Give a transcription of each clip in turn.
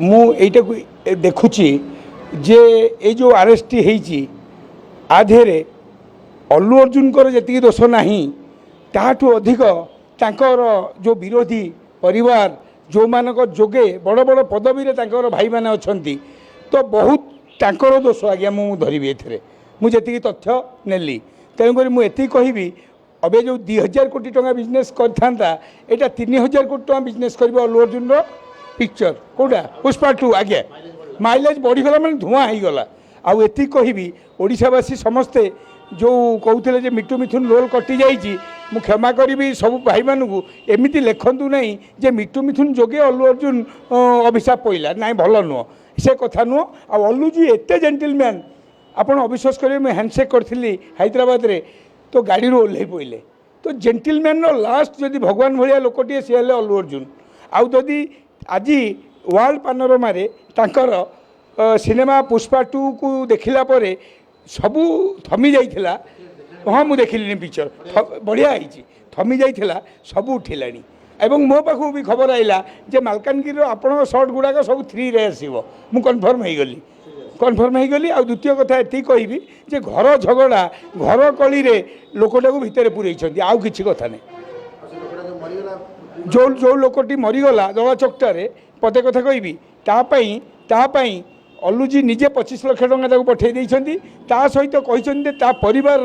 ମୁଁ ଏଇଟାକୁ ଦେଖୁଛି ଯେ ଏଇ ଯେଉଁ ଆରେଷ୍ଟଟି ହେଇଛି ଆ ଦେହରେ ଅଲ୍ଲୁ ଅର୍ଜୁନଙ୍କର ଯେତିକି ଦୋଷ ନାହିଁ ତାଠୁ ଅଧିକ ତାଙ୍କର ଯେଉଁ ବିରୋଧୀ ପରିବାର ଯେଉଁମାନଙ୍କ ଯୋଗେ ବଡ଼ ବଡ଼ ପଦବୀରେ ତାଙ୍କର ଭାଇମାନେ ଅଛନ୍ତି ତ ବହୁତ ତାଙ୍କର ଦୋଷ ଆଜ୍ଞା ମୁଁ ଧରିବି ଏଥିରେ ମୁଁ ଯେତିକି ତଥ୍ୟ ନେଲି ତେଣୁକରି ମୁଁ ଏତିକି କହିବି ଏବେ ଯେଉଁ 2000 କୋଟି ଟଙ୍କା ବିଜନେସ୍ କରିଥାନ୍ତା ଏଇଟା 3000 କୋଟି ଟଙ୍କା ବିଜନେସ୍ କରିବ ଅଲ୍ଲୁ ଅର୍ଜୁନର पिक्चर कौटा पुष्पा 2 आगे माइलेज बढ़ीगला मैंने धूआं होगला आउ एति कहबी ओडिशावासी समस्ते जो कहते जे मिटू मिथुन रोल कटि जाइए मु क्षमा करी सब भाई मानू एमती लिखतु ना जे मिटू मिथुन जोगे अल्लू अर्जुन अभिशाप पड़ा ना भल नुह से कथा नुह आ अल्लू जी एत जेंटलमैन आपड़ अविश्वास करेंगे मुझे हैंडसेक करी हैदराबाद रे तो गाड़ी ओह्ल पड़े तो जेंटलमैन लास्ट जदि भगवान भाया लोकटे सी हेल्ले अल्लू अर्जुन आउ जदि आज वर्ल्ड पानोरमा तांकर सिनेमा पुष्पा 2 को देखला परे सबू थमी जाइथिला हाँ मुझे देखिली पिक्चर बढ़िया है थमी जाइथिला सबू उठिला एवं मो पाखु भी खबर आइला जे मालकानगिरी आपण सर्ट गुड़ाक सब 3 रे आसीबो मु कन्फर्म हो गली आ द्वितीय कथा एति कहबी जे घर झगड़ा घर कली रे लोकटा को भितर पुरैछंती आउ किछि कथा नै जो जो लोकटी मरीगला दला चकटारे पते कथा कहबी तापाई अल्लूजी निजे 25 लाख टका पठे देइछंती ता सहित कहछंती ता परिवार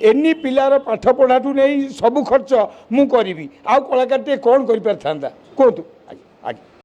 एनी पिलार पाठ पढ़ाठू नहीं सबू खर्च मु करी आउ कलाकार कौन कर कहतु।